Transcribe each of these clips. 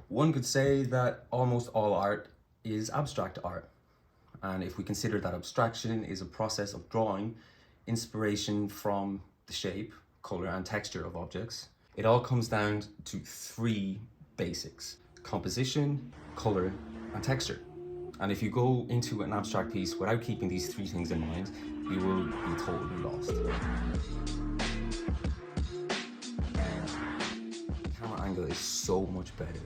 One could say that almost all art is abstract art. And if we consider that abstraction is a process of drawing inspiration from the shape, color, and texture of objects, it all comes down to three basics: composition, color, and texture. And if you go into an abstract piece without keeping these three things in mind, you will be totally lost. Camera angle is so much better.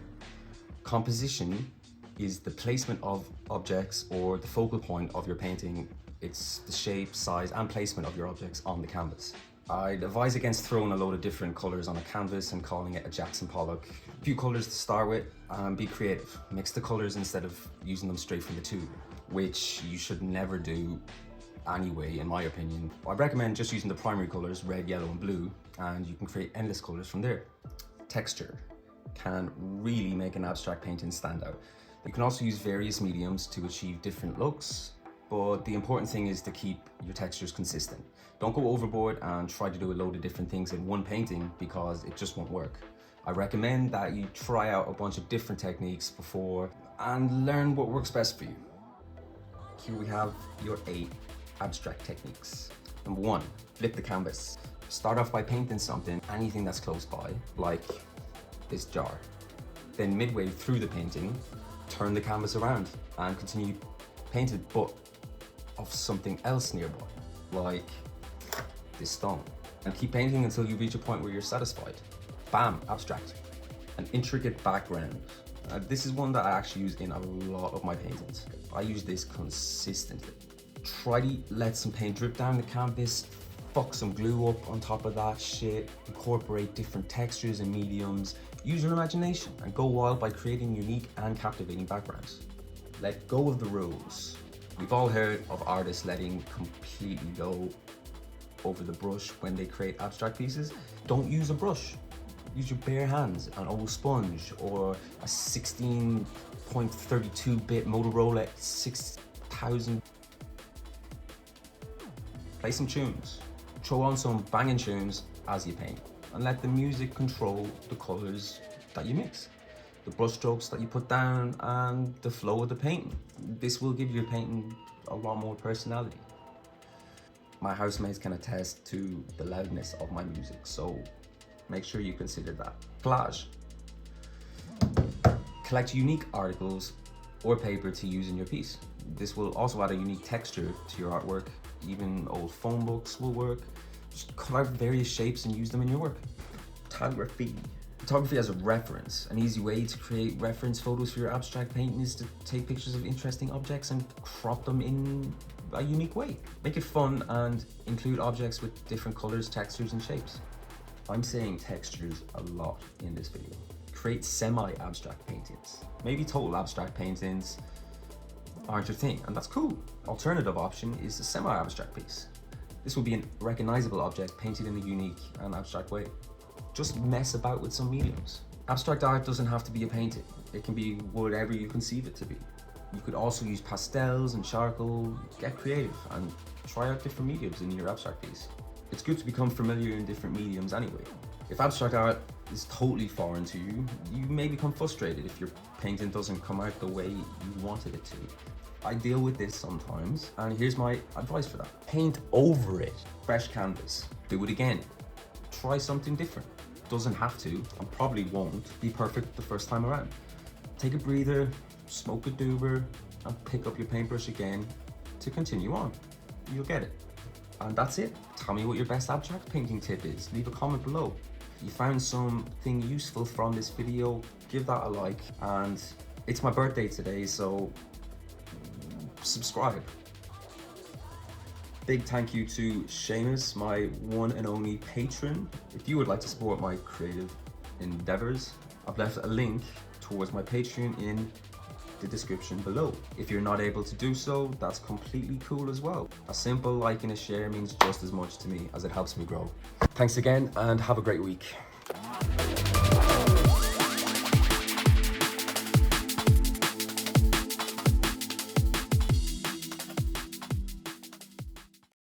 Composition is the placement of objects or the focal point of your painting. It's the shape, size, and placement of your objects on the canvas. I'd advise against throwing a load of different colors on a canvas and calling it a Jackson Pollock. A few colors to start with, and be creative. Mix the colors instead of using them straight from the tube, which you should never do anyway, in my opinion. I'd recommend just using the primary colors, red, yellow, and blue, and you can create endless colors from there. Texture can really make an abstract painting stand out. You can also use various mediums to achieve different looks, but the important thing is to keep your textures consistent. Don't go overboard and try to do a load of different things in one painting, because it just won't work. I recommend that you try out a bunch of different techniques before and learn what works best for you. Here we have your 8 abstract techniques. Number 1, flip the canvas. Start off by painting something, anything that's close by, like this jar. Then midway through the painting, turn the canvas around and continue painting, but of something else nearby, like this stone. And keep painting until you reach a point where you're satisfied. Bam, abstract. An intricate background. This is one that I actually use in a lot of my paintings. I use this consistently. Try to let some paint drip down the canvas, fuck some glue up on top of that shit, incorporate different textures and mediums, use your imagination, and go wild by creating unique and captivating backgrounds. Let go of the rules. We've all heard of artists letting completely go over the brush when they create abstract pieces. Don't use a brush. Use your bare hands, an old sponge, or a 16.32-bit Motorola 6000. Play some tunes. Throw on some banging tunes as you paint, and let the music control the colors that you mix, the brush strokes that you put down, and the flow of the painting. This will give your painting a lot more personality. My housemates can attest to the loudness of my music, so make sure you consider that. Collage. Collect unique articles or paper to use in your piece. This will also add a unique texture to your artwork. Even old phone books will work. Just cut out various shapes and use them in your work. Photography. Photography as a reference. An easy way to create reference photos for your abstract painting is to take pictures of interesting objects and crop them in a unique way. Make it fun and include objects with different colors, textures, and shapes. I'm saying textures a lot in this video. Create semi-abstract paintings. Maybe total abstract paintings aren't your thing, and that's cool. Alternative option is a semi-abstract piece. This will be a recognizable object painted in a unique and abstract way. Just mess about with some mediums. Abstract art doesn't have to be a painting. It can be whatever you conceive it to be. You could also use pastels and charcoal. Get creative and try out different mediums in your abstract piece. It's good to become familiar in different mediums anyway. If abstract art is totally foreign to you, you may become frustrated if your painting doesn't come out the way you wanted it to. I deal with this sometimes, and here's my advice for that. Paint over it. Fresh canvas. Do it again. Try something different. Doesn't have to, and probably won't, be perfect the first time around. Take a breather, smoke a doober, and pick up your paintbrush again to continue on. You'll get it. And that's it. Tell me what your best abstract painting tip is. Leave a comment below. If you found something useful from this video, give that a like. And it's my birthday today, so subscribe. Big thank you to Seamus, my one and only patron. If you would like to support my creative endeavors, I've left a link towards my Patreon in the description below. If you're not able to do so, that's completely cool as well. A simple like and a share means just as much to me as it helps me grow. Thanks again, and have a great week.